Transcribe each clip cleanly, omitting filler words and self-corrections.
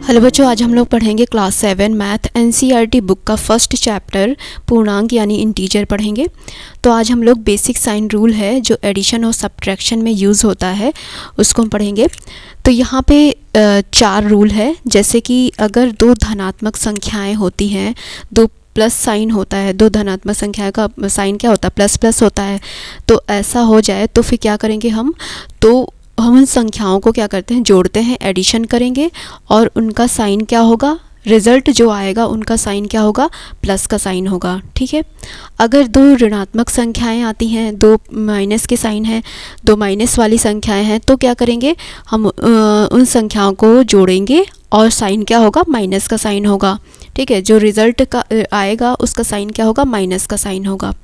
Hello बच्चों, आज हम लोग पढ़ेंगे क्लास 7 मैथ एनसीईआरटी बुक का फर्स्ट चैप्टर पूर्णांक यानी इंटीजर पढ़ेंगे। तो आज हम लोग बेसिक साइन रूल है जो एडिशन और सब्ट्रैक्शन में यूज़ होता है उसको हम पढ़ेंगे। तो यहाँ पे 4 रूल है। जैसे कि अगर दो धनात्मक संख्याएं होती हैं, दो प्लस साइन होता है, दो धनात्मक संख्या का साइन क्या होता है, प्लस प्लस होता है। तो ऐसा हो जाए तो फिर क्या करेंगे हम उन संख्याओं को क्या करते हैं, जोड़ते हैं, एडिशन करेंगे और उनका साइन क्या होगा, रिज़ल्ट जो आएगा उनका साइन क्या होगा, प्लस का साइन होगा। ठीक है। अगर दो ऋणात्मक संख्याएं आती हैं, दो माइनस के साइन हैं, दो माइनस वाली संख्याएं हैं, तो क्या करेंगे हम उन संख्याओं को जोड़ेंगे और साइन क्या होगा, माइनस का साइन होगा। ठीक है। जो रिज़ल्ट का आएगा उसका साइन क्या होगा, माइनस का साइन होगा।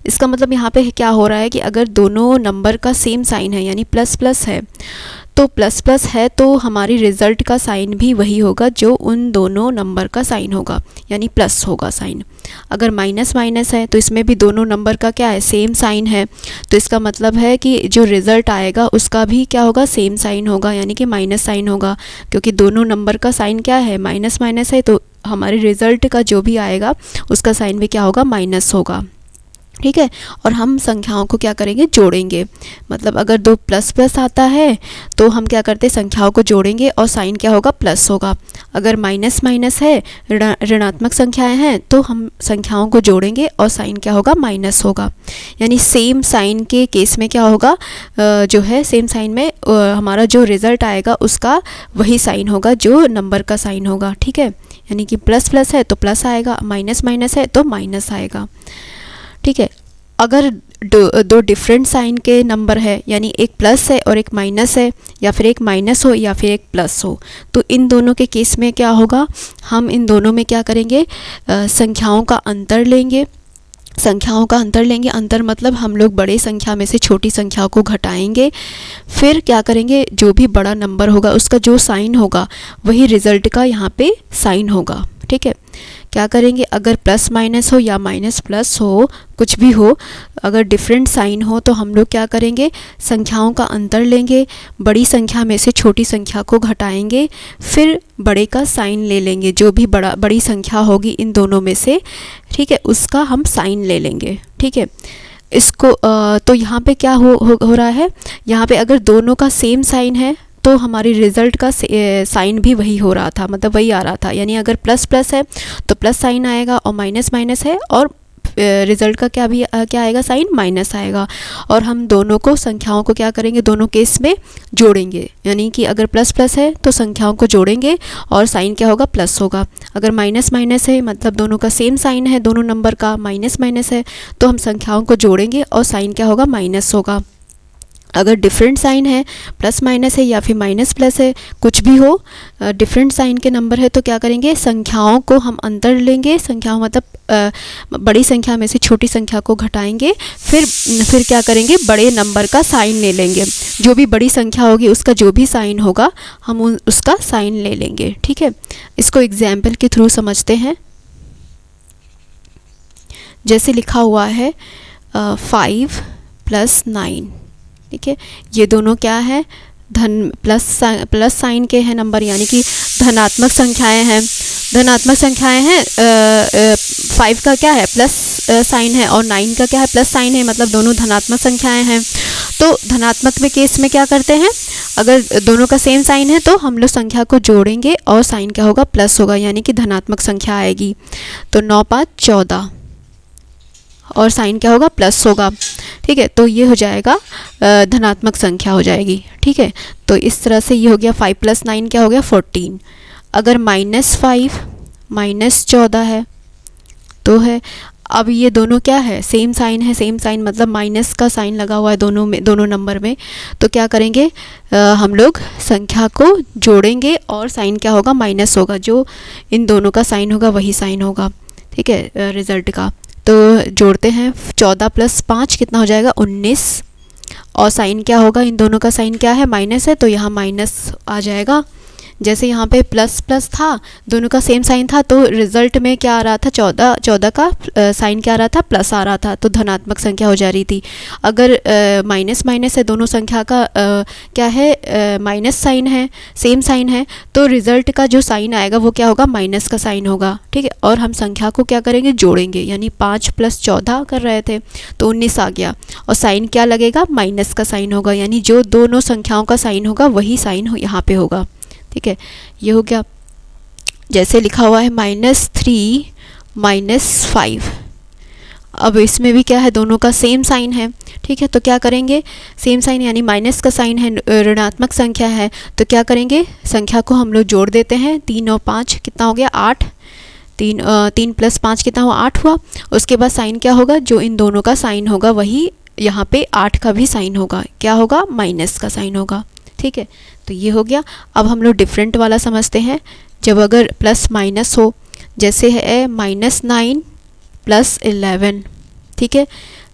इसका मतलब यहाँ पे क्या हो रहा है कि अगर दोनों नंबर का सेम साइन है यानी प्लस प्लस है, तो प्लस प्लस है तो हमारी रिज़ल्ट का साइन भी वही होगा जो उन दोनों नंबर का साइन होगा, यानी प्लस होगा साइन। अगर माइनस माइनस है तो इसमें भी दोनों नंबर का क्या है, सेम साइन है। तो इसका मतलब है कि जो रिज़ल्ट आएगा उसका भी क्या होगा, सेम साइन होगा, यानी कि माइनस साइन होगा। क्योंकि दोनों नंबर का साइन क्या है, माइनस माइनस है, तो हमारे रिज़ल्ट का जो भी आएगा उसका साइन भी क्या होगा, माइनस होगा। ठीक है। और हम संख्याओं को क्या करेंगे, जोड़ेंगे। मतलब अगर दो प्लस प्लस आता है तो हम क्या करते हैं, संख्याओं को जोड़ेंगे और साइन क्या होगा, प्लस होगा। अगर माइनस माइनस है, ऋणात्मक संख्याएं हैं, तो हम संख्याओं को जोड़ेंगे और साइन क्या होगा, माइनस होगा। यानी सेम साइन के केस में क्या होगा, जो है सेम साइन में हमारा जो रिज़ल्ट आएगा उसका वही साइन होगा जो नंबर का साइन होगा। ठीक है। यानी कि प्लस प्लस है तो प्लस आएगा, माइनस माइनस है तो माइनस आएगा। ठीक है। अगर दो डिफरेंट साइन के नंबर है, यानी एक प्लस है और एक माइनस है, या फिर एक माइनस हो या फिर एक प्लस हो, तो इन दोनों के केस में क्या होगा, हम इन दोनों में क्या करेंगे, संख्याओं का अंतर लेंगे। संख्याओं का अंतर लेंगे, अंतर मतलब हम लोग बड़े संख्या में से छोटी संख्या को घटाएंगे। फिर क्या करेंगे, जो भी बड़ा नंबर होगा उसका जो साइन होगा वही रिज़ल्ट का यहाँ पे साइन होगा। ठीक है। क्या करेंगे, अगर प्लस माइनस हो या माइनस प्लस हो, कुछ भी हो, अगर डिफरेंट साइन हो तो हम लोग क्या करेंगे, संख्याओं का अंतर लेंगे, बड़ी संख्या में से छोटी संख्या को घटाएंगे, फिर बड़े का साइन ले लेंगे। जो भी बड़ी संख्या होगी इन दोनों में से, ठीक है, उसका हम साइन ले लेंगे। ठीक है। इसको तो यहाँ पे क्या हो रहा है, यहाँ पे अगर दोनों का सेम साइन है तो हमारी रिज़ल्ट का साइन भी वही हो रहा था, मतलब वही आ रहा था। यानी अगर प्लस प्लस है तो प्लस साइन आएगा, और माइनस माइनस है और रिज़ल्ट का क्या आएगा, साइन माइनस आएगा। और हम दोनों को संख्याओं को क्या करेंगे, दोनों केस में जोड़ेंगे। यानी कि अगर प्लस प्लस है तो संख्याओं को जोड़ेंगे और साइन क्या होगा, प्लस होगा। अगर माइनस माइनस है, मतलब दोनों का सेम साइन है, दोनों नंबर का माइनस माइनस है, तो हम संख्याओं को जोड़ेंगे और साइन क्या होगा, माइनस होगा। अगर डिफरेंट साइन है, प्लस माइनस है या फिर माइनस प्लस है, कुछ भी हो, डिफरेंट साइन के नंबर है, तो क्या करेंगे, संख्याओं को हम अंतर लेंगे। संख्याओं मतलब बड़ी संख्या में से छोटी संख्या को घटाएंगे, फिर क्या करेंगे, बड़े नंबर का साइन ले लेंगे। जो भी बड़ी संख्या होगी उसका जो भी साइन होगा हम उसका साइन ले लेंगे। ठीक है। इसको एग्जाम्पल के थ्रू समझते हैं। जैसे लिखा हुआ है 5 + 9। ठीक है। ये दोनों क्या है, प्लस साइन के हैं नंबर, यानी कि धनात्मक संख्याएं हैं। धनात्मक संख्याएं हैं, 5 का क्या है, प्लस साइन है, और 9 का क्या है, प्लस साइन है, मतलब दोनों धनात्मक संख्याएं हैं। तो धनात्मक में केस में क्या करते हैं, अगर दोनों का सेम साइन है तो हम लोग संख्या को जोड़ेंगे और साइन क्या होगा, प्लस होगा, यानी कि धनात्मक संख्या आएगी। तो 9 × 5 = 14 और साइन क्या होगा, प्लस होगा। ठीक है। तो ये हो जाएगा धनात्मक संख्या हो जाएगी। ठीक है। तो इस तरह से ये हो गया 5 + 9 क्या हो गया, 14। अगर -5 - 14 है तो है, अब ये दोनों क्या है, सेम साइन है, सेम साइन मतलब माइनस का साइन लगा हुआ है दोनों नंबर में। तो क्या करेंगे, हम लोग संख्या को जोड़ेंगे और साइन क्या होगा, माइनस होगा। जो इन दोनों का साइन होगा वही साइन होगा। ठीक है, रिज़ल्ट का। तो जोड़ते हैं, 14 + 5 कितना हो जाएगा, 19। और साइन क्या होगा, इन दोनों का साइन क्या है, माइनस है, तो यहाँ माइनस आ जाएगा। जैसे यहाँ पे प्लस प्लस था, दोनों का सेम साइन था, तो रिजल्ट में क्या आ रहा था, 14 का साइन क्या आ रहा था, प्लस आ रहा था, तो धनात्मक संख्या हो जा रही थी। अगर माइनस माइनस है, दोनों संख्या का क्या है, माइनस साइन है, सेम साइन है, तो रिजल्ट का जो साइन आएगा वो क्या होगा, माइनस का साइन होगा। ठीक है, और हम संख्या को क्या करेंगे, जोड़ेंगे, यानी 5 + 14 कर रहे थे तो 19 आ गया, और साइन क्या लगेगा, माइनस का साइन होगा, यानी जो दोनों संख्याओं का साइन होगा वही साइन यहाँ पे होगा। ठीक है, ये हो गया। जैसे लिखा हुआ है -3 - 5, अब इसमें भी क्या है, दोनों का सेम साइन है। ठीक है, तो क्या करेंगे, सेम साइन यानी माइनस का साइन है, ऋणात्मक संख्या है, तो क्या करेंगे, संख्या को हम लोग जोड़ देते हैं। 3 और 5 कितना हो गया, 8। 3 + 5 कितना हुआ, 8 हुआ। उसके बाद साइन क्या होगा, जो इन दोनों का साइन होगा वही यहाँ पे 8 का भी साइन होगा, क्या होगा, माइनस का साइन होगा। ठीक है, तो ये हो गया। अब हम लोग डिफरेंट वाला समझते हैं। जब अगर प्लस माइनस हो, जैसे है -9 + 11, ठीक है,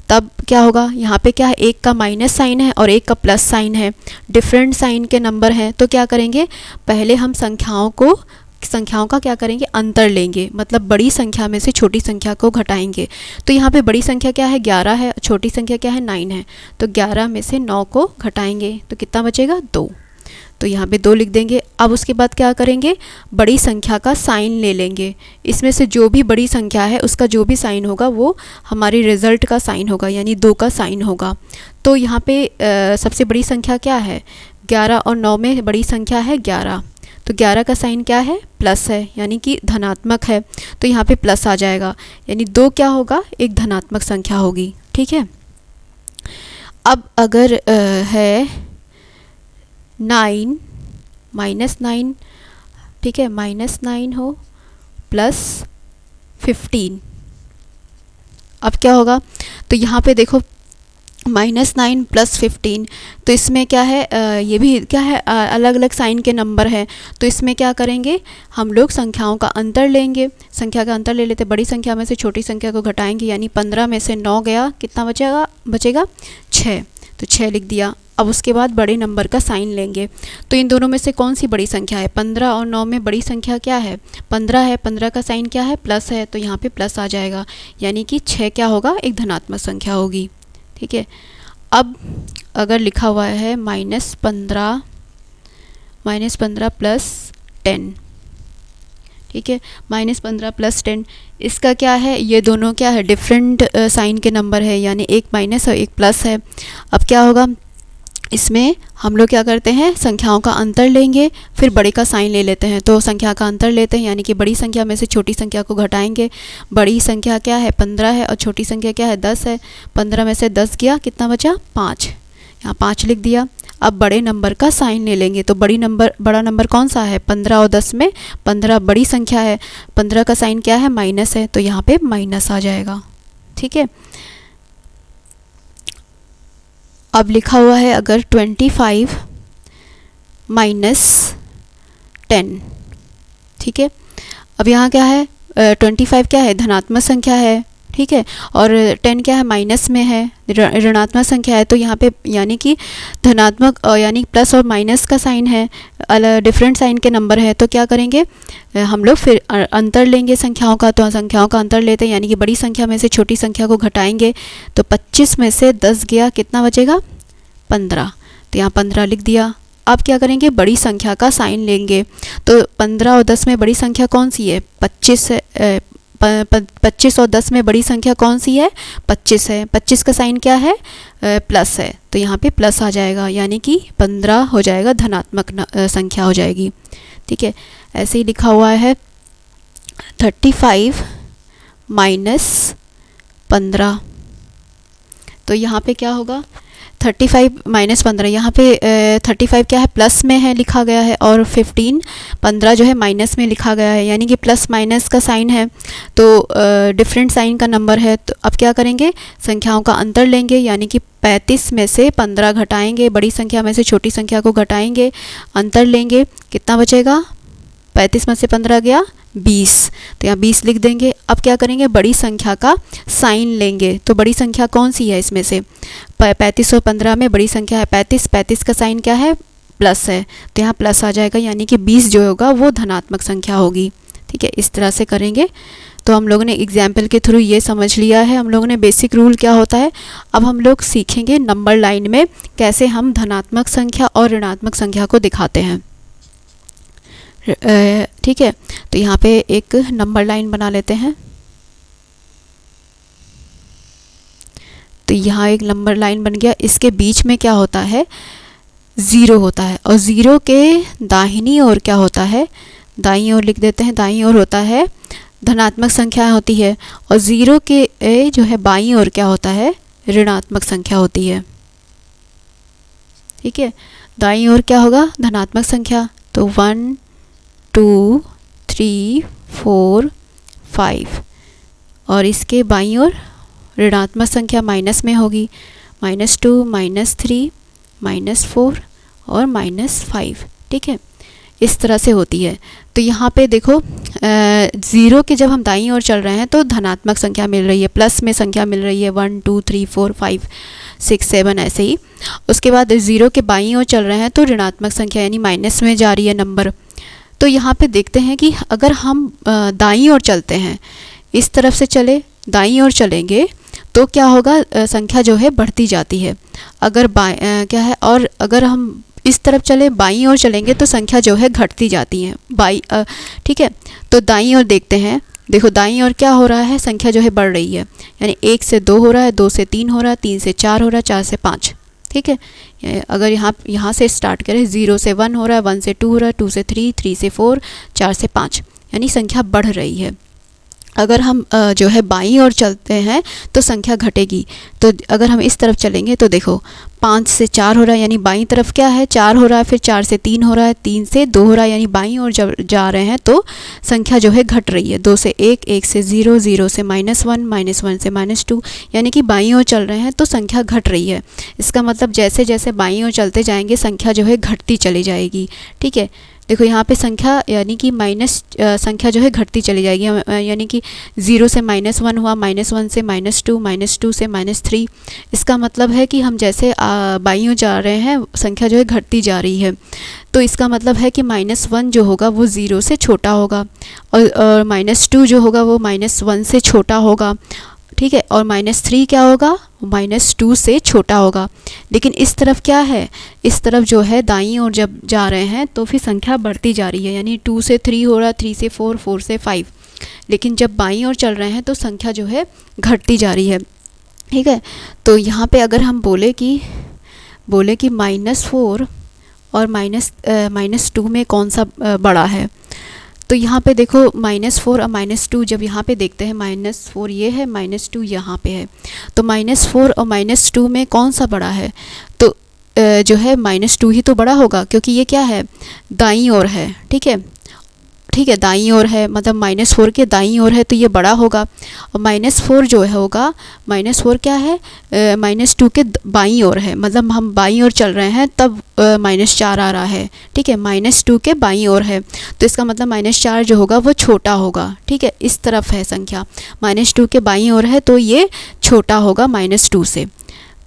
तब क्या होगा, यहाँ पे क्या है, एक का माइनस साइन है और एक का प्लस साइन है, डिफरेंट साइन के नंबर हैं, तो क्या करेंगे, पहले हम संख्याओं का क्या करेंगे, अंतर लेंगे, मतलब बड़ी संख्या में से छोटी संख्या को घटाएंगे। तो यहाँ पे बड़ी संख्या क्या है, 11 है, छोटी संख्या क्या है, 9 है, तो 11 में से 9 को घटाएंगे तो कितना बचेगा, 2, तो यहाँ पे 2 लिख देंगे। अब उसके बाद क्या करेंगे, बड़ी संख्या का साइन ले लेंगे, इसमें से जो भी बड़ी संख्या है उसका जो भी साइन होगा वो हमारी रिज़ल्ट का साइन होगा, यानी 2 का साइन होगा। तो यहाँ पे सबसे बड़ी संख्या क्या है, 11 और 9 में बड़ी संख्या है 11, तो 11 का साइन क्या है, प्लस है, यानी कि धनात्मक है, तो यहाँ पे प्लस आ जाएगा, यानी 2 क्या होगा, एक धनात्मक संख्या होगी। ठीक है, अब अगर है 9 -9, ठीक है, -9 हो +15, अब क्या होगा, तो यहाँ पे देखो -9 + 15, तो इसमें क्या है, ये भी क्या है, अलग अलग साइन के नंबर है, तो इसमें क्या करेंगे, हम लोग संख्याओं का अंतर लेंगे, संख्या का अंतर ले लेते, बड़ी संख्या में से छोटी संख्या को घटाएंगे, यानी 15 में से 9 गया, कितना बचेगा 6, तो 6 लिख दिया। अब उसके बाद बड़े नंबर का साइन लेंगे, तो इन दोनों में से कौन सी बड़ी संख्या है, 15 और 9 में बड़ी संख्या क्या है, 15 है, 15 का साइन क्या है, प्लस है, तो यहाँ पे प्लस आ जाएगा, यानी कि 6 क्या होगा, एक धनात्मक संख्या होगी। ठीक है, अब अगर लिखा हुआ है -15 + 10, ठीक है, -15 + 10, इसका क्या है, ये दोनों क्या है, डिफरेंट साइन के नंबर है, यानी एक माइनस और एक प्लस है। अब क्या होगा, इसमें हम लोग क्या करते हैं, संख्याओं का अंतर लेंगे, फिर बड़े का साइन ले लेते हैं, तो संख्या का अंतर लेते हैं, यानी कि बड़ी संख्या में से छोटी संख्या को घटाएंगे, बड़ी संख्या क्या है, 15 है, और छोटी संख्या क्या है, 10 है, 15 में से 10 गया, कितना बचा, 5, यहाँ 5 लिख दिया। अब बड़े नंबर का साइन ले लेंगे, तो बड़ा नंबर कौन सा है, 15 और 10 में 15 बड़ी संख्या है, 15 का साइन क्या है, माइनस है, तो यहाँ पे माइनस आ जाएगा। ठीक है, अब लिखा हुआ है अगर 25 - 10, ठीक है, अब यहाँ क्या है, 25 क्या है, धनात्मक संख्या है, ठीक है, और 10 क्या है, माइनस में है, ऋणात्मक संख्या है, तो यहाँ पे यानी कि धनात्मक यानी प्लस और माइनस का साइन है, डिफरेंट साइन के नंबर है, तो क्या करेंगे, हम लोग फिर अंतर लेंगे संख्याओं का, तो संख्याओं का अंतर लेते हैं, यानी कि बड़ी संख्या में से छोटी संख्या को घटाएंगे, तो 25 में से 10 गया, कितना बचेगा, 15, तो यहाँ 15 लिख दिया। अब क्या करेंगे, बड़ी संख्या का साइन लेंगे, तो 15 और 10 में बड़ी संख्या कौन सी है, 25 है, 25 और 10 में बड़ी संख्या कौन सी है, 25 है, 25 का साइन क्या है, प्लस है, तो यहाँ पे प्लस आ जाएगा, यानी कि 15 हो जाएगा, धनात्मक संख्या हो जाएगी। ठीक है, ऐसे ही लिखा हुआ है 35 - 15, तो यहाँ पे क्या होगा, 35 - 15, यहाँ पे 35 क्या है, प्लस में है लिखा गया है, और 15 जो है माइनस में लिखा गया है, यानी कि प्लस माइनस का साइन है, तो डिफरेंट साइन का नंबर है, तो अब क्या करेंगे, संख्याओं का अंतर लेंगे, यानी कि 35 में से 15 घटाएंगे, बड़ी संख्या में से छोटी संख्या को घटाएंगे, अंतर लेंगे, कितना बचेगा, 35 में से 15 गया, 20, तो यहाँ 20 लिख देंगे। अब क्या करेंगे, बड़ी संख्या का साइन लेंगे, तो बड़ी संख्या कौन सी है, इसमें से 35 और 15 में बड़ी संख्या है 35, 35 का साइन क्या है, प्लस है तो यहाँ प्लस आ जाएगा, यानी कि 20 जो होगा वो धनात्मक संख्या होगी। ठीक है, इस तरह से करेंगे। तो हम लोगों ने एग्जाम्पल के थ्रू ये समझ लिया है हम लोगों ने बेसिक रूल क्या होता है। अब हम लोग सीखेंगे नंबर लाइन में कैसे हम धनात्मक संख्या और ऋणात्मक संख्या को दिखाते हैं। ठीक है, तो यहाँ पे एक नंबर लाइन बना लेते हैं। तो यहाँ एक नंबर लाइन बन गया, इसके बीच में क्या होता है, ज़ीरो होता है, और ज़ीरो के दाहिनी ओर क्या होता है, दाईं ओर लिख देते हैं, दाईं ओर होता है धनात्मक संख्या होती है, और ज़ीरो के जो है बाईं ओर क्या होता है, ऋणात्मक संख्या होती है। ठीक है, दाईं ओर क्या होगा, धनात्मक संख्या, तो 1 2 3 4 5, और इसके बाईं ओर ऋणात्मक संख्या माइनस में होगी, -2 -3 -4 और -5। ठीक है, इस तरह से होती है। तो यहाँ पे देखो ज़ीरो के जब हम दाईं ओर चल रहे हैं तो धनात्मक संख्या मिल रही है, प्लस में संख्या मिल रही है 1 2 3 4 5 6 7 ऐसे ही। उसके बाद ज़ीरो के बाईं ओर चल रहे हैं तो ऋणात्मक संख्या यानी माइनस में जा रही है नंबर। तो यहाँ पे देखते हैं कि अगर हम दाईं ओर चलते हैं, इस तरफ से चले, दाईं ओर चलेंगे तो क्या होगा, संख्या जो है बढ़ती जाती है। अगर क्या है, और अगर हम इस तरफ चले, बाईं ओर चलेंगे तो संख्या जो है घटती जाती है। ठीक है, तो दाईं ओर देखते हैं, देखो दाईं ओर क्या हो रहा है, संख्या जो है बढ़ रही है, यानी 1 से 2 हो रहा है, 2 से 3 हो रहा है, 3 से 4 हो रहा है, 4 से 5। ठीक है, अगर यहाँ से स्टार्ट करें, 0 से 1 हो रहा है, 1 से 2 हो रहा है, 2 से 3, 3 से 4, 4 से 5, यानी संख्या बढ़ रही है। अगर हम जो है बाईं ओर चलते हैं तो संख्या घटेगी। तो अगर हम इस तरफ चलेंगे तो देखो 5 से 4 हो रहा है, यानी बाईं तरफ क्या है, 4 हो रहा है, फिर 4 से 3 हो रहा है, 3 से 2 हो रहा है, यानी बाईं ओर जब जा रहे हैं तो संख्या जो है घट रही है। 2 से 1, 1 से 0, 0 से -1, -1 से -2, यानी कि बाईं ओर चल रहे हैं तो संख्या घट रही है। इसका मतलब जैसे जैसे बाईं ओर चलते जाएंगे संख्या जो है घटती चली जाएगी। ठीक है, देखो यहाँ पे संख्या यानी कि माइनस संख्या जो है घटती चली जाएगी, यानी कि 0 से -1 हुआ, -1 से -2, -2 से -3। इसका मतलब है कि हम जैसे बाईं ओर जा रहे हैं संख्या जो है घटती जा रही है। तो इसका मतलब है कि -1 जो होगा वो 0 से छोटा होगा, और -2 जो होगा वो -1 से छोटा होगा। ठीक है, और -3 क्या होगा, -2 से छोटा होगा। लेकिन इस तरफ क्या है, इस तरफ जो है दाईं ओर जब जा रहे हैं तो फिर संख्या बढ़ती जा रही है, यानी 2 से 3 हो रहा है, 3 से 4, 4 से 5। लेकिन जब बाईं ओर चल रहे हैं तो संख्या जो है घटती जा रही है। ठीक है, तो यहाँ पे अगर हम बोले कि -4 और -2 में कौन सा बड़ा है, तो यहाँ पे देखो -4 और -2 जब यहाँ पे देखते हैं, -4 ये है, -2 यहाँ पे है, तो -4 और -2 में कौन सा बड़ा है, तो जो है -2 ही तो बड़ा होगा, क्योंकि ये क्या है, दाईं ओर है। ठीक है, ठीक है, दाईं ओर है, मतलब -4 के दाईं ओर है तो ये बड़ा होगा। और -4 जो है होगा, -4 क्या है, -2 के बाईं ओर है, मतलब हम बाईं ओर चल रहे हैं तब -4 आ रहा है। ठीक है, -2 के बाईं ओर है, तो इसका मतलब -4 जो होगा वो छोटा होगा। ठीक है, इस तरफ है संख्या, -2 के बाईं ओर है तो ये छोटा होगा -2 से।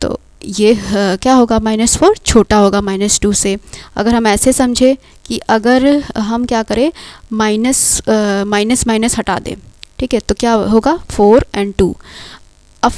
तो ये क्या होगा, -4 छोटा होगा -2 से। अगर हम ऐसे समझे कि अगर हम क्या करें, माइनस हटा दें, ठीक है, तो क्या होगा, 4 और 2। अब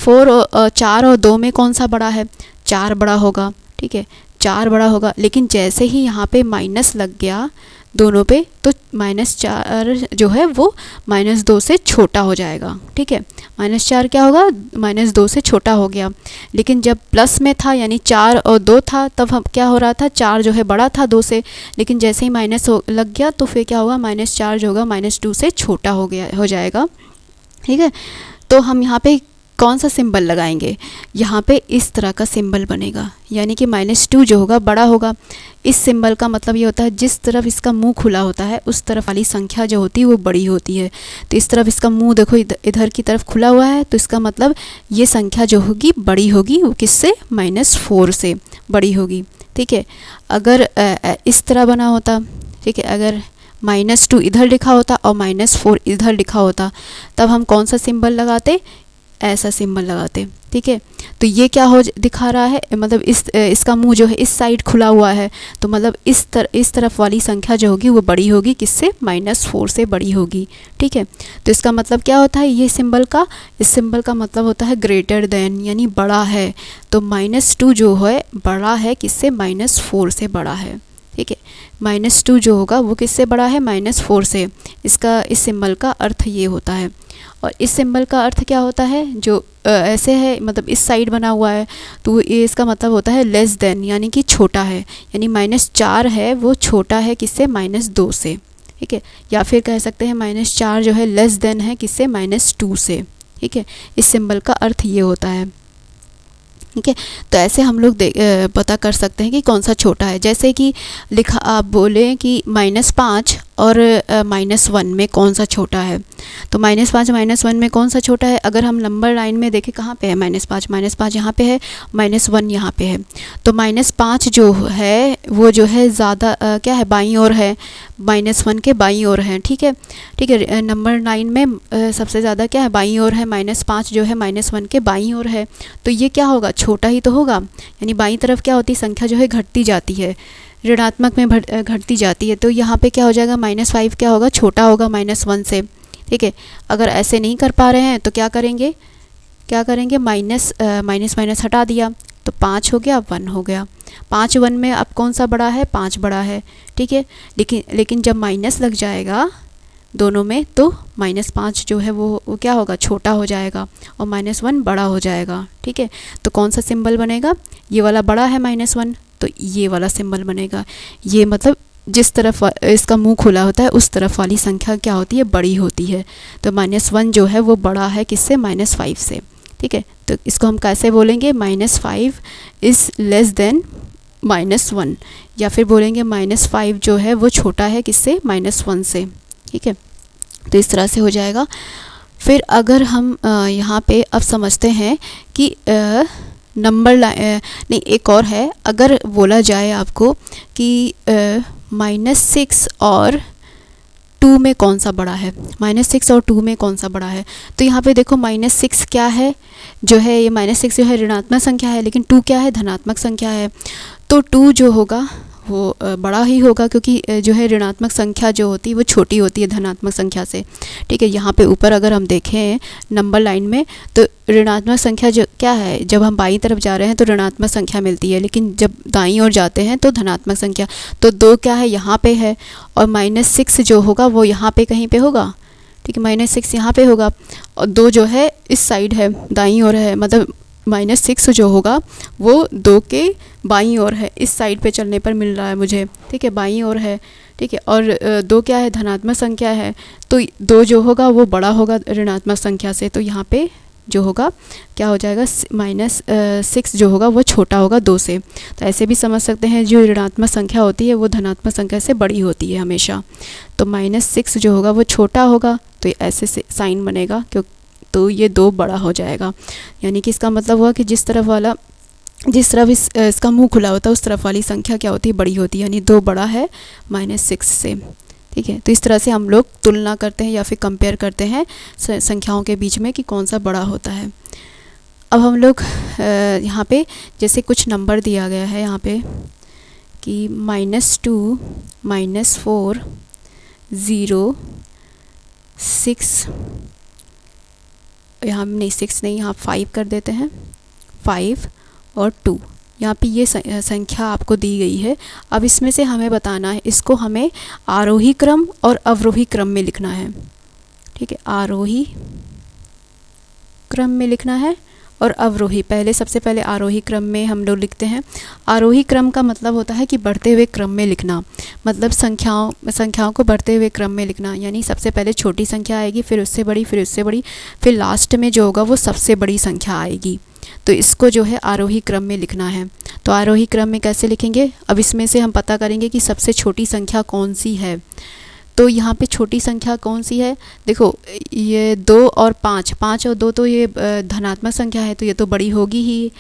4 और 2 में कौन सा बड़ा है, 4 बड़ा होगा। ठीक है, 4 बड़ा होगा, लेकिन जैसे ही यहाँ पे माइनस लग गया दोनों पे, तो -4 जो है वो -2 से छोटा हो जाएगा। ठीक है, -4 क्या होगा, -2 से छोटा हो गया। लेकिन जब प्लस में था, यानी 4 और 2 था, तब हम क्या हो रहा था, 4 जो है बड़ा था 2 से, लेकिन जैसे ही माइनस लग गया तो फिर क्या होगा, -4 जो होगा -2 से छोटा हो जाएगा। ठीक है, तो हम यहाँ पे कौन सा सिंबल लगाएंगे, यहाँ पे इस तरह का सिंबल बनेगा, यानी कि -2 जो होगा बड़ा होगा। इस सिंबल का मतलब ये होता है जिस तरफ इसका मुंह खुला होता है उस तरफ वाली संख्या जो होती है वो बड़ी होती है। तो इस तरफ इसका मुंह देखो इधर की तरफ खुला हुआ है, तो इसका मतलब ये संख्या जो होगी बड़ी होगी, वो किससे, -4 से बड़ी होगी। ठीक है, अगर इस तरह बना होता, ठीक है, अगर -2 इधर लिखा होता और -4 इधर लिखा होता, तब हम कौन सा सिंबल लगाते, ऐसा सिंबल लगाते। ठीक है, तो ये क्या हो दिखा रहा है, मतलब इसका मुंह जो है इस साइड खुला हुआ है, तो मतलब इस तरफ वाली संख्या जो होगी वो बड़ी होगी, किससे, -4 से बड़ी होगी। ठीक है, तो इसका मतलब क्या होता है, ये सिंबल का, इस सिंबल का मतलब होता है ग्रेटर देन, यानी बड़ा है। तो -2 जो है बड़ा है किससे, -4 से बड़ा है। ठीक है, -2 जो होगा वो किससे बड़ा है, -4 से। इसका, इस सिंबल का अर्थ ये होता है। और इस सिंबल का अर्थ क्या होता है, जो ऐसे है, मतलब इस साइड बना हुआ है, तो ये इसका मतलब होता है लेस देन, यानी कि छोटा है, यानी -4 है वो छोटा है किससे, -2 से। ठीक है, या फिर कह सकते हैं -4 जो है लेस देन है किससे, -2 से। ठीक है, इस सिंबल का अर्थ ये होता है। ठीक है, तो ऐसे हम लोग पता कर सकते हैं कि कौन सा छोटा है। जैसे कि लिखा, आप बोलें कि -5 और -1 में कौन सा छोटा है, तो -5 -1 में कौन सा छोटा है। अगर हम नंबर लाइन में देखें, कहाँ पे है -5 यहाँ पे है, -1 यहाँ पे है, तो -5 जो है वो जो है ज़्यादा क्या है, बाईं ओर है, -1 के बाईं ओर है। ठीक है, ठीक है, नंबर लाइन में सबसे ज़्यादा क्या है, बाईं ओर है, -5 जो है -1 के बाईं ओर है, तो ये क्या होगा, छोटा ही तो होगा। यानी बाईं तरफ क्या होती है, संख्या जो है घटती जाती है, ऋणात्मक में घटती जाती है, तो यहाँ पे क्या हो जाएगा, -5 क्या होगा, छोटा होगा -1 से। ठीक है, अगर ऐसे नहीं कर पा रहे हैं तो क्या करेंगे, माइनस हटा दिया, तो 5 हो गया, 1 हो गया। 5 1 में अब कौन सा बड़ा है, 5 बड़ा है। ठीक है, लेकिन जब माइनस लग जाएगा दोनों में, तो -5 जो है वो क्या होगा, छोटा हो जाएगा, और -1 बड़ा हो जाएगा। ठीक है, तो कौन सा सिंबल बनेगा, ये वाला बड़ा है -1, तो ये वाला सिंबल बनेगा। ये मतलब जिस तरफ इसका मुंह खुला होता है उस तरफ वाली संख्या क्या होती है, बड़ी होती है। तो -1 जो है वो बड़ा है किससे, -5 से। ठीक है, तो इसको हम कैसे बोलेंगे, -5 इज़ लेस देन -1, या फिर बोलेंगे -5 जो है वो छोटा है किससे, -1 से। ठीक है, तो इस तरह से हो जाएगा। फिर अगर हम यहाँ पे अब समझते हैं कि नंबर नहीं, एक और है, अगर बोला जाए आपको कि -6 और 2 में कौन सा बड़ा है, -6 और 2 में कौन सा बड़ा है, तो यहाँ पे देखो -6 क्या है, जो है ये -6 जो है ऋणात्मक संख्या है, लेकिन 2 क्या है, धनात्मक संख्या है। तो 2 जो होगा वो बड़ा ही होगा, क्योंकि जो है ऋणात्मक संख्या जो होती है वो छोटी होती है धनात्मक संख्या से। ठीक है, यहाँ पे ऊपर अगर हम देखें नंबर लाइन में, तो ऋणात्मक संख्या जो क्या है, जब हम बाईं तरफ जा रहे हैं तो ऋणात्मक संख्या मिलती है, लेकिन जब दाईं ओर जाते हैं तो धनात्मक संख्या। तो 2 क्या है, यहाँ पे है, और -6 जो होगा वो यहाँ पे कहीं पे होगा। ठीक है, -6 यहाँ पे होगा, और 2 जो है इस साइड है, दाईं ओर है, मतलब -6 जो होगा वो 2 के बाईं ओर है, इस साइड पे चलने पर मिल रहा है मुझे। ठीक है, बाईं ओर है। ठीक है, और 2 क्या है, धनात्मक संख्या है, तो 2 जो होगा वो बड़ा होगा ऋणात्मक संख्या से, तो यहाँ पे जो होगा क्या हो जाएगा, -6 जो होगा वो छोटा होगा 2 से। तो ऐसे भी समझ सकते हैं, जो ऋणात्मक संख्या होती है वो धनात्मक संख्या से बड़ी होती है हमेशा। तो -6 जो होगा वो छोटा होगा, तो ऐसे से साइन बनेगा, क्यों, तो ये 2 बड़ा हो जाएगा। यानी कि इसका मतलब हुआ कि जिस तरफ इसका मुंह खुला होता है उस तरफ वाली संख्या क्या होती है, बड़ी होती है, यानी 2 बड़ा है -6 से। ठीक है, तो इस तरह से हम लोग तुलना करते हैं या फिर कंपेयर करते हैं संख्याओं के बीच में कि कौन सा बड़ा होता है। अब हम लोग यहाँ पे जैसे कुछ नंबर दिया गया है यहाँ पे कि -2 -4 0 6, यहाँ नहीं 6 नहीं, यहाँ 5 कर देते हैं, 5 और 2, यहाँ पे ये संख्या आपको दी गई है। अब इसमें से हमें बताना है, इसको हमें आरोही क्रम और अवरोही क्रम में लिखना है। ठीक है, आरोही क्रम में लिखना है और अवरोही, सबसे पहले आरोही क्रम में हम लोग लिखते हैं। आरोही क्रम का मतलब होता है कि बढ़ते हुए क्रम में लिखना, मतलब संख्याओं को बढ़ते हुए क्रम में लिखना, यानी सबसे पहले छोटी संख्या आएगी, फिर उससे बड़ी, फिर उससे बड़ी, फिर लास्ट में जो होगा वो सबसे बड़ी संख्या आएगी। तो इसको जो है आरोही क्रम में लिखना है। तो आरोही क्रम में कैसे लिखेंगे, अब इसमें से हम पता करेंगे कि सबसे छोटी संख्या कौन सी है। तो यहाँ पे छोटी संख्या कौन सी है, देखो ये 2 और 5, 5 और 2 तो ये धनात्मक संख्या है, तो ये तो बड़ी होगी ही,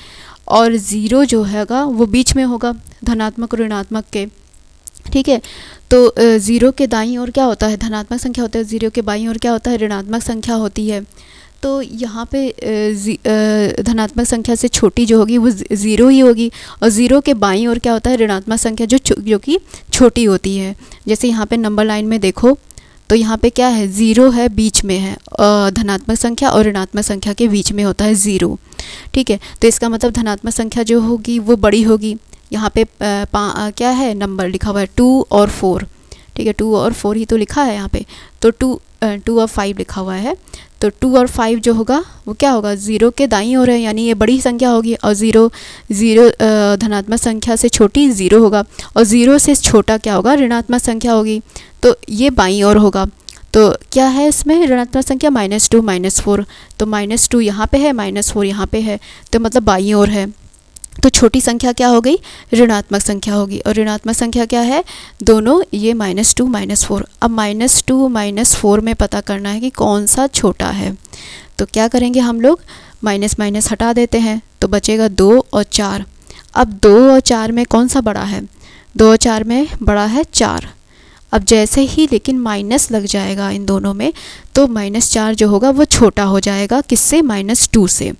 और 0 जो हैगा वो बीच में होगा धनात्मक और ऋणात्मक के। ठीक है, तो 0 के दाईं ओर क्या होता है, धनात्मक संख्या होता है, 0 के बाईं ओर क्या होता है, ऋणात्मक संख्या होती है। तो यहाँ पे धनात्मक संख्या से छोटी जो होगी वो ज़ीरो ही होगी, और ज़ीरो के बाईं ओर क्या होता है, ऋणात्मक संख्या जो कि छोटी होती है। जैसे यहाँ पे नंबर लाइन में देखो तो यहाँ पे क्या है, ज़ीरो है, बीच में है, धनात्मक संख्या और ऋणात्मक संख्या के बीच में होता है ज़ीरो। ठीक है, तो इसका मतलब धनात्मक संख्या जो होगी वो बड़ी होगी। यहाँ पे क्या है, नंबर लिखा हुआ है 2 और 4। ठीक है, 2 और 4 ही तो लिखा है यहाँ पे, तो 2 और 5 लिखा हुआ है। तो 2 और 5 जो होगा वो क्या होगा, ज़ीरो के दाईं ओर है, यानी ये बड़ी संख्या होगी, और ज़ीरो धनात्मक संख्या से छोटी ज़ीरो होगा, और ज़ीरो से छोटा क्या होगा, ऋणात्मक संख्या होगी, तो ये बाईं ओर होगा। तो क्या है इसमें ऋणात्मक संख्या, -2 -4, तो -2 यहाँ पे है, -4 यहाँ पे है, तो मतलब बाईं ओर है। तो छोटी संख्या क्या हो गई, ऋणात्मक संख्या होगी, और ऋणात्मक संख्या क्या है, दोनों ये -2 -4। अब -2 -4 में पता करना है कि कौन सा छोटा है, तो क्या करेंगे हम लोग, माइनस माइनस हटा देते हैं, तो बचेगा 2 और 4। अब 2 और 4 में कौन सा बड़ा है, 2 और 4 में बड़ा है 4। अब जैसे ही लेकिन माइनस लग जाएगा इन दोनों में, तो -4 जो होगा वो छोटा हो जाएगा, किससे, -2 से।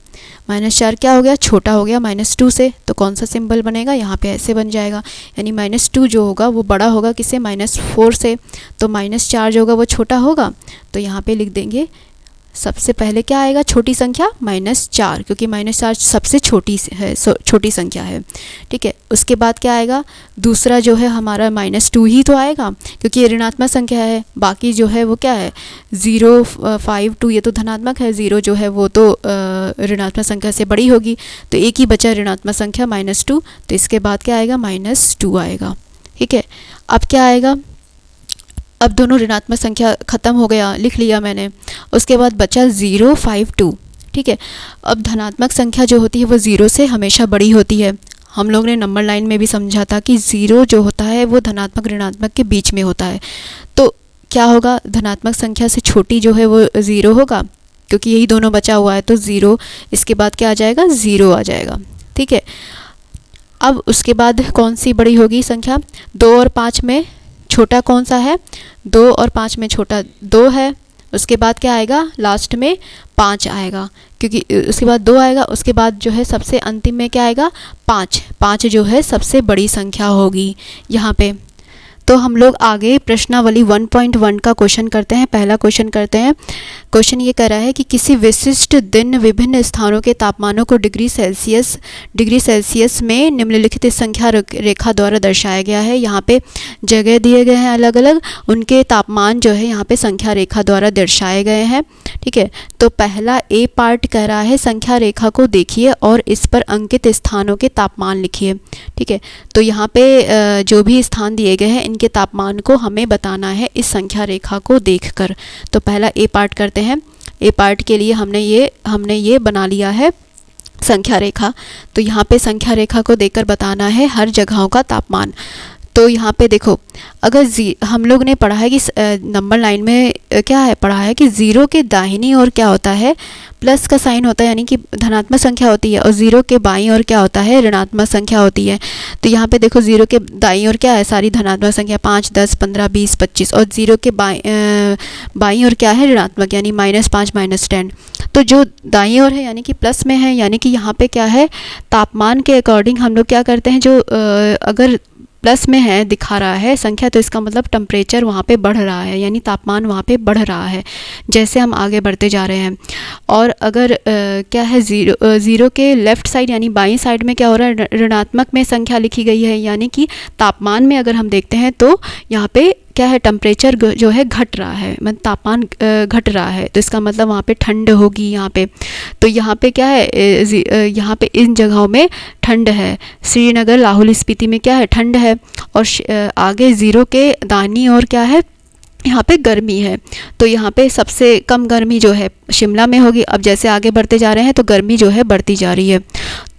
-4 क्या हो गया, छोटा हो गया -2 से, तो कौन सा सिंबल बनेगा, यहाँ पे ऐसे बन जाएगा, यानी -2 जो होगा वो बड़ा होगा किससे, -4 से। तो -4 जो होगा वो छोटा होगा, तो यहाँ पे लिख देंगे सबसे पहले क्या आएगा, छोटी संख्या -4, क्योंकि -4 सबसे छोटी है, छोटी संख्या है। ठीक है, उसके बाद क्या आएगा, दूसरा जो है हमारा -2 ही तो आएगा, क्योंकि ये ऋणात्मक संख्या है। बाकी जो है वो क्या है, 0 5 2 ये तो धनात्मक है, 0 जो है वो तो ऋणात्मक संख्या से बड़ी होगी, तो एक ही बचा ऋणात्मक संख्या -2, तो इसके बाद क्या आएगा, -2 आएगा। ठीक है, अब क्या आएगा, अब दोनों ऋणात्मक संख्या ख़त्म हो गया, लिख लिया मैंने। उसके बाद बचा 0 5 2। ठीक है, अब धनात्मक संख्या जो होती है वो 0 से हमेशा बड़ी होती है। हम लोग ने नंबर लाइन में भी समझा था कि 0 जो होता है वो धनात्मक ऋणात्मक के बीच में होता है। तो क्या होगा, धनात्मक संख्या से छोटी जो है वो 0 होगा, क्योंकि यही दोनों बचा हुआ है, तो 0, इसके बाद क्या आ जाएगा, 0 आ जाएगा। ठीक है, अब उसके बाद कौन सी बड़ी होगी संख्या, 2 और 5 में छोटा कौन सा है, 2 और 5 में छोटा 2 है। उसके बाद क्या आएगा, लास्ट में 5 आएगा, क्योंकि उसके बाद 2 आएगा, उसके बाद जो है सबसे अंतिम में क्या आएगा, 5 जो है सबसे बड़ी संख्या होगी यहाँ पे। तो हम लोग आगे प्रश्नावली 1.1 का क्वेश्चन करते हैं। पहला क्वेश्चन करते हैं। क्वेश्चन ये कह रहा है कि किसी विशिष्ट दिन विभिन्न स्थानों के तापमानों को डिग्री सेल्सियस में निम्नलिखित संख्या रेखा द्वारा दर्शाया गया है। यहाँ पे जगह दिए गए हैं अलग अलग, उनके तापमान जो है यहाँ पे संख्या रेखा द्वारा दर्शाए गए हैं। ठीक है, तो पहला ए पार्ट कह रहा है संख्या रेखा को देखिए और इस पर अंकित स्थानों के तापमान लिखिए। ठीक है, तो यहाँ पे जो भी स्थान दिए गए हैं इनके तापमान को हमें बताना है इस संख्या रेखा को देखकर। तो पहला ए पार्ट करते हैं। ए पार्ट के लिए हमने ये बना लिया है संख्या रेखा। तो यहाँ पे संख्या रेखा को देखकर बताना है हर जगहों का तापमान। तो यहाँ पे देखो, अगर हम लोग ने पढ़ा है कि नंबर लाइन में क्या है, पढ़ा है कि 0 के दाहिनी ओर क्या होता है, प्लस का साइन होता है, यानी कि धनात्मक संख्या होती है, और 0 के बाईं ओर क्या होता है, ऋणात्मक संख्या होती है। तो यहाँ पे देखो 0 के दाईं ओर क्या है, सारी धनात्मक संख्या 5 10 15 20 25, और 0 के बाईं ओर क्या है, ऋणात्मक, यानी -5 -10। तो जो दाईं ओर है यानी कि प्लस में है, यानी कि यहाँ पे क्या है, तापमान के अकॉर्डिंग हम लोग क्या करते हैं, जो अगर प्लस में है दिखा रहा है संख्या, तो इसका मतलब टेम्परेचर वहाँ पे बढ़ रहा है, यानी तापमान वहाँ पे बढ़ रहा है जैसे हम आगे बढ़ते जा रहे हैं। और अगर क्या है, 0 के लेफ़्ट साइड यानी बाईं साइड में क्या हो रहा है, ऋणात्मक में संख्या लिखी गई है, यानी कि तापमान में अगर हम देखते हैं तो यहाँ पे क्या है, टेम्परेचर जो है घट रहा है, मतलब तापमान घट रहा है, तो इसका मतलब वहाँ पे ठंड होगी यहाँ पे। तो यहाँ पे क्या है, यहाँ पे इन जगहों में ठंड है, श्रीनगर लाहौल स्पीति में क्या है, ठंड है। और आगे 0 के दाहिनी ओर क्या है, यहाँ पे गर्मी है। तो यहाँ पे सबसे कम गर्मी जो है शिमला में होगी। अब जैसे आगे बढ़ते जा रहे हैं तो गर्मी जो है बढ़ती जा रही है।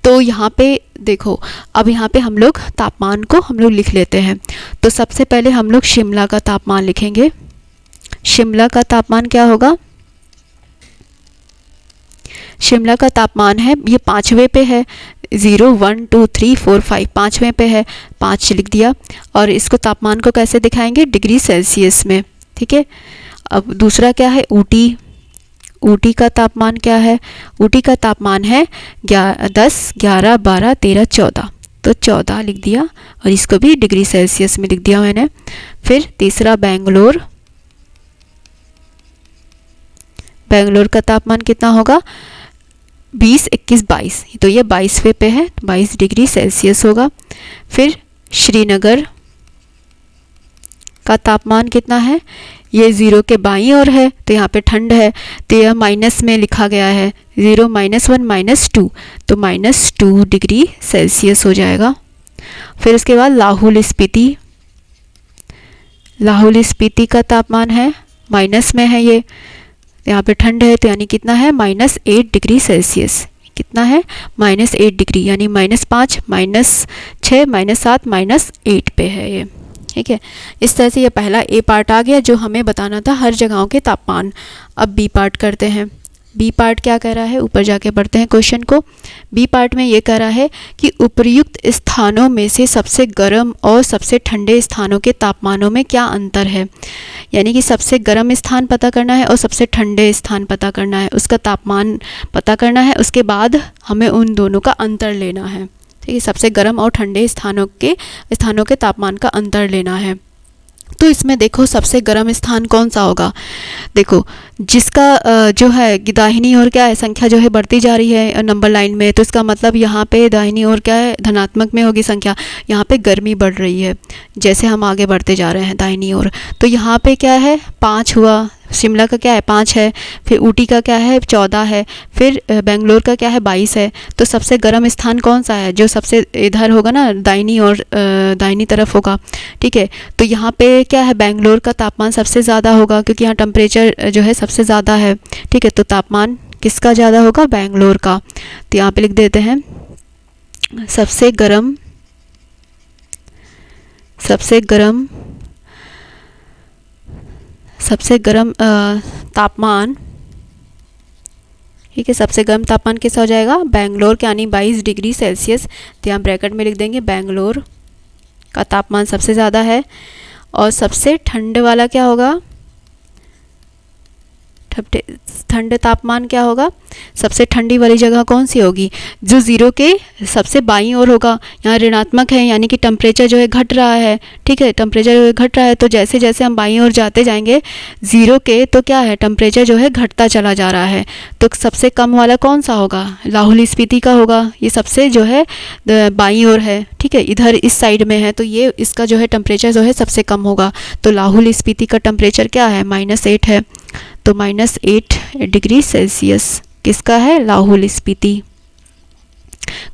तो यहाँ पे देखो, अब यहाँ पे हम लोग तापमान को हम लोग लिख लेते हैं। तो सबसे पहले हम लोग शिमला का तापमान लिखेंगे। शिमला का तापमान क्या होगा, शिमला का तापमान है, ये 5वें पे है, 0 1 2 3 4 5, 5वें पे है, 5 लिख दिया। और इसको तापमान को कैसे दिखाएंगे, डिग्री सेल्सियस में। ठीक है, अब दूसरा क्या है, ऊटी। ऊटी का तापमान क्या है? ऊटी का तापमान है 10, 11, 12, 13, 14, तो 14 लिख दिया और इसको भी डिग्री सेल्सियस में लिख दिया मैंने। फिर तीसरा बेंगलोर, बेंगलोर का तापमान कितना होगा? 20, 21, 22, तो ये 22वें पे है, 22 डिग्री सेल्सियस होगा। फिर श्रीनगर का तापमान कितना है? ये 0 के बाईं ओर है तो यहाँ पे ठंड है, तो यह माइनस में लिखा गया है, 0, -1, -2, तो -2 डिग्री सेल्सियस हो जाएगा। फिर उसके बाद लाहौल स्पीति, लाहौल स्पीति का तापमान है माइनस में है, ये यहाँ पे ठंड है तो यानी कितना है? -8 डिग्री सेल्सियस। कितना है? -8 डिग्री, यानी -5, -6, -7, -8 पे है ये। ठीक है, इस तरह से ये पहला ए पार्ट आ गया जो हमें बताना था हर जगहों के तापमान। अब बी पार्ट करते हैं। बी पार्ट क्या कह रहा है? ऊपर जाके पढ़ते हैं क्वेश्चन को। बी पार्ट में ये कह रहा है कि उपर्युक्त स्थानों में से सबसे गर्म और सबसे ठंडे स्थानों के तापमानों में क्या अंतर है। यानी कि सबसे गर्म स्थान पता करना है और सबसे ठंडे स्थान पता करना है, उसका तापमान पता करना है, उसके बाद हमें उन दोनों का अंतर लेना है। ठीक है, सबसे गर्म और ठंडे स्थानों के तापमान का अंतर लेना है। तो इसमें देखो सबसे गर्म स्थान कौन सा होगा? देखो जिसका जो है दाहिनी ओर क्या है, संख्या जो है बढ़ती जा रही है नंबर लाइन में, तो इसका मतलब यहाँ पे दाहिनी ओर क्या है? धनात्मक में होगी संख्या, यहाँ पे गर्मी बढ़ रही है जैसे हम आगे बढ़ते जा रहे हैं दाहिनी ओर। तो यहाँ पे क्या है? 5 हुआ, शिमला का क्या है? 5 है, फिर ऊटी का क्या है? 14 है, फिर बेंगलोर का क्या है? 22 है। तो सबसे गर्म स्थान कौन सा है? जो सबसे इधर होगा ना, दाहिनी और दाहिनी तरफ होगा। ठीक है, तो यहाँ पे क्या है? बेंगलोर का तापमान सबसे ज़्यादा होगा क्योंकि यहाँ टेम्परेचर जो है सबसे ज़्यादा है। ठीक है, तो तापमान किसका ज़्यादा होगा? बेंगलोर का। तो यहाँ पे लिख देते हैं सबसे गर्म तापमान। ठीक है, सबसे गर्म तापमान कैसा हो जाएगा? बेंगलोर के, यानी 22 डिग्री सेल्सियस। तो यहाँ ब्रैकेट में लिख देंगे बेंगलोर का तापमान सबसे ज़्यादा है। और सबसे ठंड वाला क्या होगा? ठंड तापमान क्या होगा? सबसे ठंडी वाली जगह कौन सी होगी? जो 0 के सबसे बाईं ओर होगा। यहाँ ऋणात्मक है यानी कि टेम्परेचर जो है घट रहा है। ठीक है, टेम्परेचर घट रहा है तो जैसे जैसे हम बाईं ओर जाते जाएंगे 0 के, तो क्या है? टेम्परेचर जो है घटता चला जा रहा है। तो सबसे कम वाला कौन सा होगा? लाहौल स्पीति का होगा। ये सबसे जो है बाईं ओर है। ठीक है, इधर इस साइड में है तो ये इसका जो है टेम्परेचर जो है सबसे कम होगा। तो लाहौल स्पीति का टेम्परेचर क्या है? -8 है। तो -8 डिग्री सेल्सियस किसका है? लाहौल स्पीति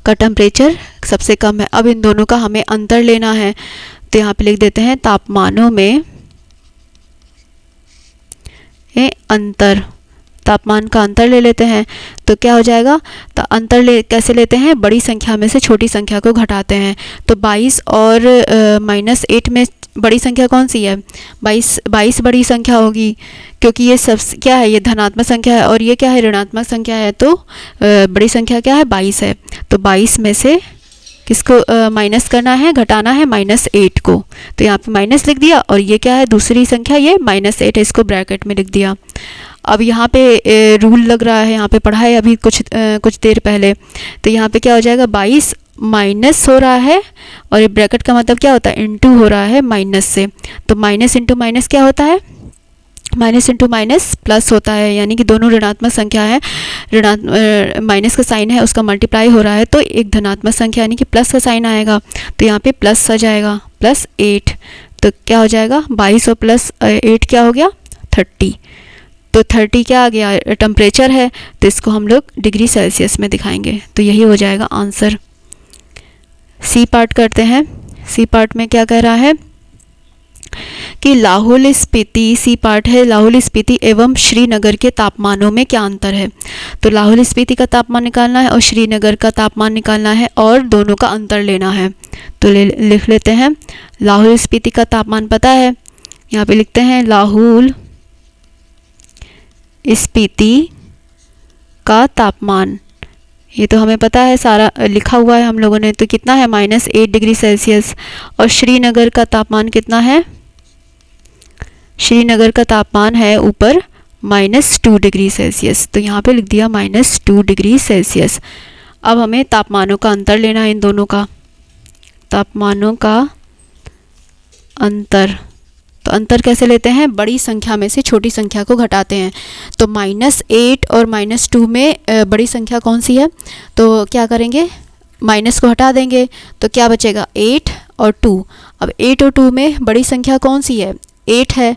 का टेम्परेचर सबसे कम है। अब इन दोनों का हमें अंतर लेना है, तो यहाँ पे लिख देते हैं तापमानों में अंतर। तापमान का अंतर ले लेते हैं तो क्या हो जाएगा? तो अंतर कैसे लेते हैं? बड़ी संख्या में से छोटी संख्या को घटाते हैं। तो 22 और -8 में बड़ी संख्या कौन सी है? 22 बड़ी संख्या होगी क्योंकि ये सब क्या है? ये धनात्मक संख्या है और ये क्या है? ऋणात्मक संख्या है। तो बड़ी संख्या क्या है? 22 है। तो 22 में से किसको माइनस करना है? घटाना है -8 को। तो यहाँ पे माइनस लिख दिया और ये क्या है? दूसरी संख्या ये -8 है, इसको ब्रैकेट में लिख दिया। अब यहाँ पे रूल लग रहा है, यहाँ पे पढ़ा है अभी कुछ देर पहले। तो यहाँ पे क्या हो जाएगा? 22 माइनस हो रहा है और ये ब्रैकेट का मतलब क्या होता है? इनटू हो रहा है माइनस से। तो माइनस इंटू माइनस क्या होता है? माइनस इंटू माइनस प्लस होता है, यानी कि दोनों ऋणात्मक संख्या है, माइनस का साइन है उसका मल्टीप्लाई हो रहा है तो एक धनात्मक संख्या यानी कि प्लस का साइन आएगा। तो यहाँ पे प्लस आ जाएगा, +8। तो क्या हो जाएगा? 22 और +8 क्या हो गया? 30। तो 30 क्या आ गया? टेम्परेचर है, तो इसको हम लोग डिग्री सेल्सियस में दिखाएंगे। तो यही हो जाएगा आंसर। सी पार्ट करते हैं। सी पार्ट में क्या कह रहा है कि लाहौल स्पीति, सी पार्ट है, लाहौल स्पीति एवं श्रीनगर के तापमानों में क्या अंतर है। तो लाहौल स्पीति का तापमान निकालना है और श्रीनगर का तापमान निकालना है और दोनों का अंतर लेना है। तो लिख लेते हैं। लाहौल स्पीति का तापमान पता है, यहाँ पे लिखते हैं लाहौल स्पीति का तापमान। ये तो हमें पता है, सारा लिखा हुआ है हम लोगों ने। तो कितना है? -8 डिग्री सेल्सियस। और श्रीनगर का तापमान कितना है? श्रीनगर का तापमान है ऊपर -2 डिग्री सेल्सियस। तो यहाँ पे लिख दिया -2 डिग्री सेल्सियस। अब हमें तापमानों का अंतर लेना है इन दोनों का, तापमानों का अंतर। तो अंतर कैसे लेते हैं, बड़ी संख्या में से छोटी संख्या को घटाते हैं। तो -8 और -2 में बड़ी संख्या कौन सी है, तो क्या करेंगे, माइनस को हटा देंगे तो क्या बचेगा 8 और 2। अब 8 और 2 में बड़ी संख्या कौन सी है, 8 है,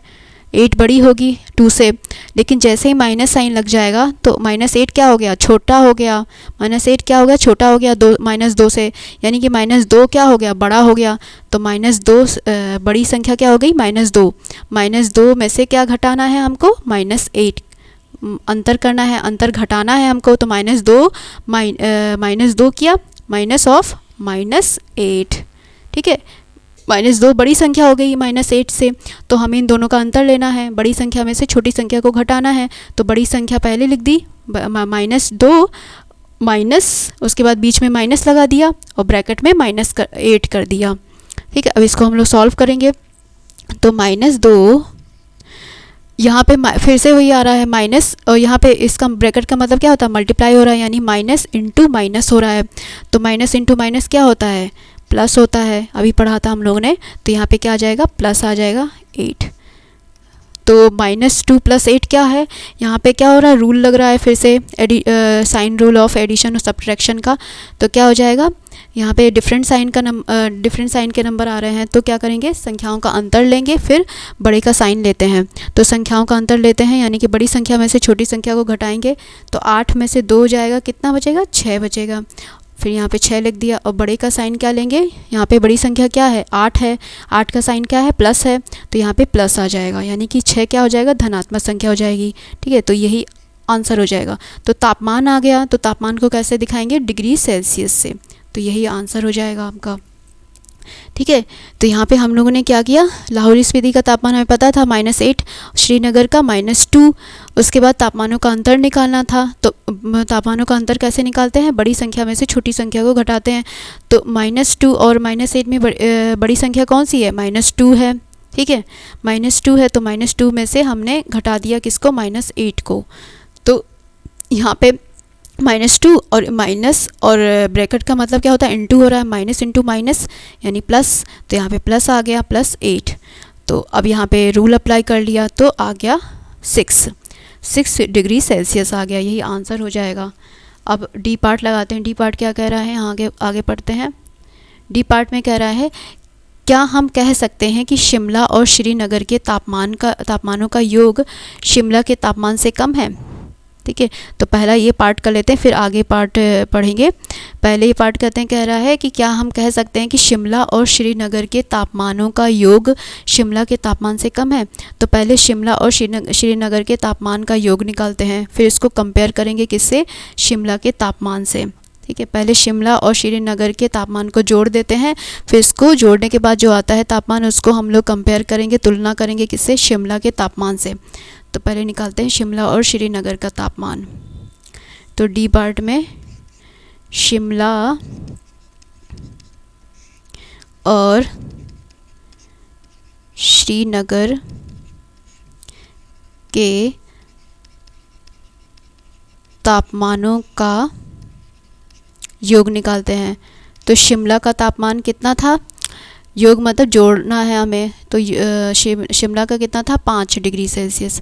8 बड़ी होगी 2 से। लेकिन जैसे ही माइनस साइन लग जाएगा तो -8 क्या हो गया, छोटा हो गया, -8 क्या हो गया, छोटा हो गया -2 से, यानी कि -2 क्या हो गया, बड़ा हो गया। तो -2 बड़ी संख्या क्या हो गई, -2। -2 में से क्या घटाना है हमको, -8 अंतर करना है, अंतर घटाना है हमको। तो -2 किया माइनस ऑफ -8, ठीक है। -2 बड़ी संख्या हो गई -8 से। तो हमें इन दोनों का अंतर लेना है, बड़ी संख्या में से छोटी संख्या को घटाना है। तो बड़ी संख्या पहले लिख दी -2 माइनस, उसके बाद बीच में माइनस लगा दिया और ब्रैकेट में -8 कर दिया, ठीक है। अब इसको हम लोग सॉल्व करेंगे। तो -2 यहाँ पे फिर से वही आ रहा है माइनस, और यहाँ पे इसका ब्रैकेट का मतलब क्या होता है, मल्टीप्लाई हो रहा है, यानी माइनस इंटू माइनस हो रहा है। तो माइनस इंटू माइनस क्या होता है, प्लस होता है, अभी पढ़ा था हम लोगों ने। तो यहाँ पे क्या आ जाएगा, प्लस आ जाएगा 8। तो -2 + 8 क्या है, यहाँ पे क्या हो रहा है, रूल लग रहा है फिर से साइन रूल ऑफ एडिशन और सब्ट्रैक्शन का। तो क्या हो जाएगा, यहाँ पे डिफरेंट साइन के नंबर आ रहे हैं। तो क्या करेंगे, संख्याओं का अंतर लेंगे, फिर बड़े का साइन लेते हैं। तो संख्याओं का अंतर लेते हैं, यानी कि बड़ी संख्या में से छोटी संख्या को घटाएंगे। तो 8 में से 2 जाएगा, कितना बचेगा, 6 बचेगा। फिर यहाँ पे 6 लिख दिया, और बड़े का साइन क्या लेंगे, यहाँ पे बड़ी संख्या क्या है, 8 है, 8 का साइन क्या है, प्लस है। तो यहाँ पे प्लस आ जाएगा, यानी कि 6 क्या हो जाएगा, धनात्मक संख्या हो जाएगी, ठीक है। तो यही आंसर हो जाएगा। तो तापमान आ गया, तो तापमान को कैसे दिखाएंगे, डिग्री सेल्सियस से। तो यही आंसर हो जाएगा आपका, ठीक है। तो यहाँ पे हम लोगों ने क्या किया, लाहौर स्पीति का तापमान हमें पता था -8, श्रीनगर का -2। उसके बाद तापमानों का अंतर निकालना था। तो तापमानों का अंतर कैसे निकालते हैं, बड़ी संख्या में से छोटी संख्या को घटाते हैं। तो -2 और -8 में बड़ी संख्या कौन सी है, -2 है, ठीक है। -2 है, तो -2 में से हमने घटा दिया किसको, -8 को। तो यहाँ पे -2 और माइनस, और ब्रैकेट का मतलब क्या होता है, इंटू हो रहा है, माइनस इंटू माइनस यानी प्लस। तो यहाँ पे प्लस आ गया, +8। तो अब यहाँ पे रूल अप्लाई कर लिया, तो आ गया 6 डिग्री सेल्सियस आ गया, यही आंसर हो जाएगा। अब डी पार्ट लगाते हैं। डी पार्ट क्या कह रहा है, आगे पढ़ते हैं। डी पार्ट में कह रहा है, क्या हम कह सकते हैं कि शिमला और श्रीनगर के तापमानों का योग शिमला के तापमान से कम है, ठीक है। तो पहला ये पार्ट कर लेते हैं, फिर आगे पार्ट पढ़ेंगे। पहले ये पार्ट कहते हैं, कह रहा है कि क्या हम कह सकते हैं कि शिमला और श्रीनगर के तापमानों का योग शिमला के तापमान से कम है। तो पहले शिमला और श्रीनगर के तापमान का योग निकालते हैं, फिर इसको कंपेयर करेंगे किससे, शिमला के तापमान से, ठीक है। पहले शिमला और श्रीनगर के तापमान को जोड़ देते हैं, फिर इसको जोड़ने के बाद जो आता है तापमान, उसको हम लोग कंपेयर करेंगे, तुलना करेंगे किससे, शिमला के तापमान से। तो पहले निकालते हैं शिमला और श्रीनगर का तापमान। तो डी पार्ट में शिमला और श्रीनगर के तापमानों का योग निकालते हैं। तो शिमला का तापमान कितना था, योग मतलब जोड़ना है हमें। तो शिमला का कितना था, 5 डिग्री सेल्सियस,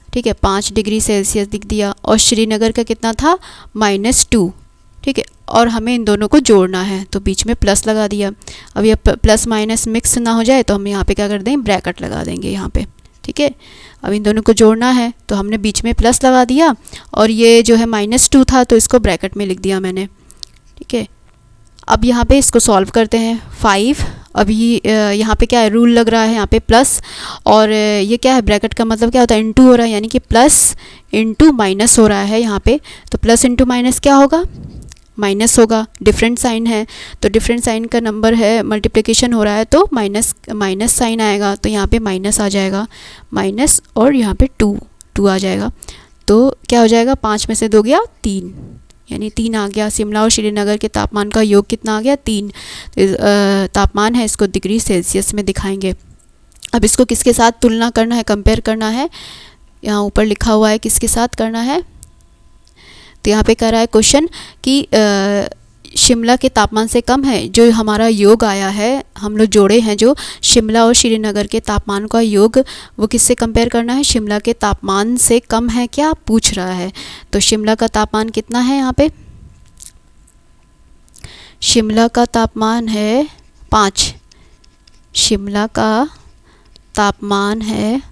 ठीक है, 5 डिग्री सेल्सियस लिख दिया। और श्रीनगर का कितना था, -2, ठीक है। और हमें इन दोनों को जोड़ना है, तो बीच में प्लस लगा दिया। अब ये प्लस माइनस मिक्स ना हो जाए, तो हम यहाँ पे क्या कर दें, ब्रैकेट लगा देंगे यहाँ पे, ठीक है। अब इन दोनों को जोड़ना है, तो हमने बीच में प्लस लगा दिया, और ये जो है -2 था, तो इसको ब्रैकेट में लिख दिया मैंने, ठीक है। अब यहाँ पे इसको सॉल्व करते हैं। 5, अभी यहाँ पे क्या है, रूल लग रहा है यहाँ पे प्लस, और ये क्या है, ब्रैकेट का मतलब क्या होता है, इंटू हो रहा है, यानी कि प्लस इंटू माइनस हो रहा है यहाँ पे। तो प्लस इंटू माइनस क्या होगा, माइनस होगा, डिफरेंट साइन है। तो डिफरेंट साइन का नंबर है, मल्टीप्लिकेशन हो रहा है, तो माइनस साइन आएगा। तो यहाँ पे माइनस आ जाएगा, माइनस, और यहाँ पे 2 आ जाएगा। तो क्या हो जाएगा, 5 में से 2 गया 3, यानी 3 आ गया। शिमला और श्रीनगर के तापमान का योग कितना आ गया, 3 तापमान है, इसको डिग्री सेल्सियस में दिखाएंगे। अब इसको किसके साथ तुलना करना है, कंपेयर करना है, यहाँ ऊपर लिखा हुआ है किसके साथ करना है। तो यहाँ पे कह रहा है क्वेश्चन कि शिमला के तापमान से कम है। जो हमारा योग आया है, हम लोग जोड़े हैं जो शिमला और श्रीनगर के तापमान का योग, वो किससे कंपेयर करना है, शिमला के तापमान से कम है क्या पूछ रहा है। तो शिमला का तापमान कितना है, यहाँ पे शिमला का तापमान है 5, शिमला का तापमान है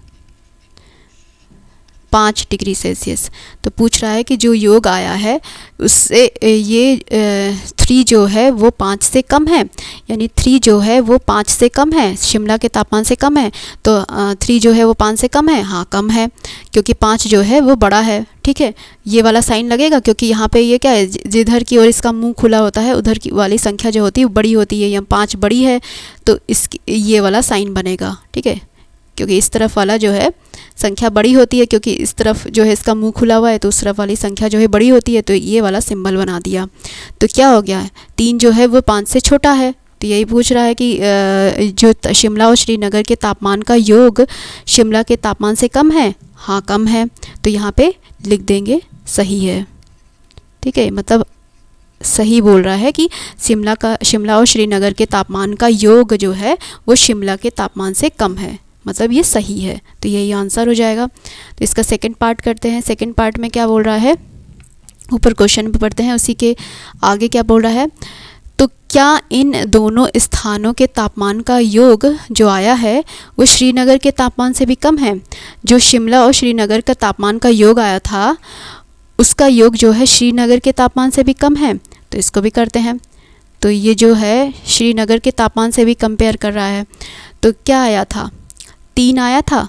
5 डिग्री सेल्सियस। तो पूछ रहा है कि जो योग आया है उससे ये 3 जो है वो 5 से कम है, यानी 3 जो है वो 5 से कम है, शिमला के तापमान से कम है। तो 3 जो है वो 5 से कम है, हाँ कम है, क्योंकि 5 जो है वो बड़ा है। ठीक है, ये वाला साइन लगेगा क्योंकि यहाँ पे ये क्या है, जिधर की ओर इसका मुंह खुला होता है उधर की वाली संख्या जो होती है वो बड़ी होती है। यहाँ 5 बड़ी है तो इसकी ये वाला साइन बनेगा। ठीक है, क्योंकि इस तरफ वाला जो है संख्या बड़ी होती है, क्योंकि इस तरफ जो है इसका मुंह खुला हुआ है तो उस तरफ वाली संख्या जो है बड़ी होती है, तो ये वाला सिंबल बना दिया। तो क्या हो गया है, 3 जो है वो 5 से छोटा है। तो यही पूछ रहा है कि जो शिमला और श्रीनगर के तापमान का योग शिमला के तापमान से कम है, हाँ कम है। तो यहाँ पे लिख देंगे सही है। ठीक है, मतलब सही बोल रहा है कि शिमला और श्रीनगर के तापमान का योग जो है वो शिमला के तापमान से कम है, मतलब ये सही है। तो यही आंसर हो जाएगा। तो इसका सेकंड पार्ट करते हैं। सेकंड पार्ट में क्या बोल रहा है, ऊपर क्वेश्चन पे पढ़ते हैं, उसी के आगे क्या बोल रहा है। तो क्या इन दोनों स्थानों के तापमान का योग जो आया है वो श्रीनगर के तापमान से भी कम है। जो शिमला और श्रीनगर का तापमान का योग आया था उसका योग जो है श्रीनगर के तापमान से भी कम है। तो इसको भी करते हैं। तो ये जो है श्रीनगर के तापमान से भी कंपेयर कर रहा है। तो क्या आया था, 3 आया था।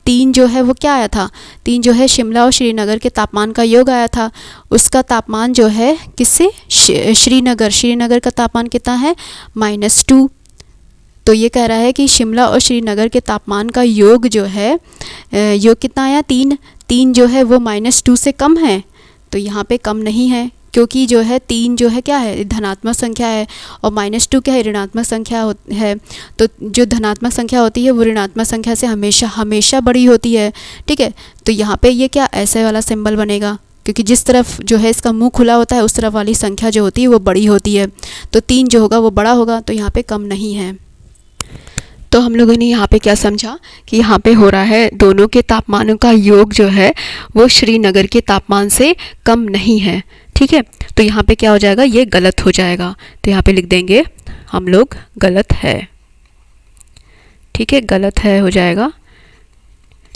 3 जो है वो क्या आया था, 3 जो है शिमला और श्रीनगर के तापमान का योग आया था। उसका तापमान जो है किससे, श्रीनगर का तापमान कितना है, -2। तो ये कह रहा है कि शिमला और श्रीनगर के तापमान का योग जो है योग कितना आया, 3 जो है वो -2 से कम है। तो यहाँ पे कम नहीं है, क्योंकि जो है 3 जो है क्या है, धनात्मक संख्या है, और -2 क्या है, ऋणात्मक संख्या है। तो जो धनात्मक संख्या होती है वो ऋणात्मक संख्या से हमेशा बड़ी होती है। ठीक है, तो यहाँ पे ये क्या ऐसे वाला सिंबल बनेगा, क्योंकि जिस तरफ जो है इसका मुंह खुला होता है उस तरफ वाली संख्या जो होती है वो बड़ी होती है। तो 3 जो होगा वो बड़ा होगा, तो यहाँ पे कम नहीं है। तो हम लोगों ने यहाँ पे क्या समझा कि यहाँ पे हो रहा है दोनों के तापमानों का योग जो है वो श्रीनगर के तापमान से कम नहीं है। ठीक है, तो यहाँ पे क्या हो जाएगा, ये गलत हो जाएगा। तो यहाँ पे लिख देंगे हम लोग गलत है। ठीक है, गलत है हो जाएगा।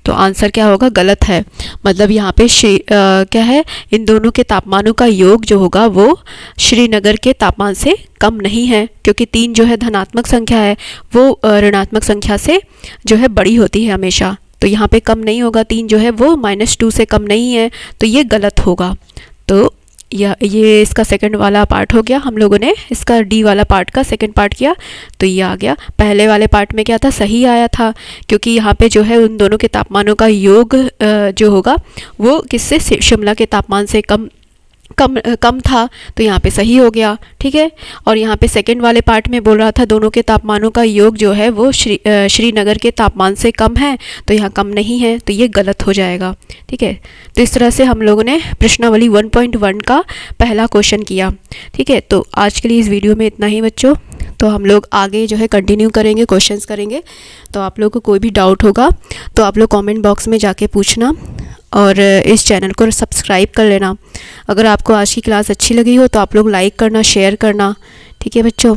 तो आंसर क्या होगा, गलत है। मतलब यहाँ पे क्या है, इन दोनों के तापमानों का योग जो होगा वो श्रीनगर के तापमान से कम नहीं है, क्योंकि 3 जो है धनात्मक संख्या है, वो ऋणात्मक संख्या से जो है बड़ी होती है हमेशा। तो यहाँ पे कम नहीं होगा, 3 जो है वो -2 से कम नहीं है, तो ये गलत होगा। तो ये इसका सेकंड वाला पार्ट हो गया। हम लोगों ने इसका डी वाला पार्ट का सेकंड पार्ट किया, तो ये आ गया। पहले वाले पार्ट में क्या था, सही आया था, क्योंकि यहाँ पे जो है उन दोनों के तापमानों का योग जो होगा वो किससे, शिमला के तापमान से कम था, तो यहाँ पे सही हो गया। ठीक है, और यहाँ पे सेकंड वाले पार्ट में बोल रहा था दोनों के तापमानों का योग जो है वो श्रीनगर के तापमान से कम है, तो यहाँ कम नहीं है, तो ये गलत हो जाएगा। ठीक है, तो इस तरह से हम लोगों ने प्रश्नावली 1.1 का पहला क्वेश्चन किया। ठीक है, तो आज के लिए इस वीडियो में इतना ही बच्चों। तो हम लोग आगे जो है कंटिन्यू करेंगे, क्वेश्चंस करेंगे। तो आप लोग को कोई भी डाउट होगा तो आप लोग कमेंट बॉक्स में जाके पूछना, और इस चैनल को सब्सक्राइब कर लेना। अगर आपको आज की क्लास अच्छी लगी हो तो आप लोग लाइक करना, शेयर करना। ठीक है बच्चों,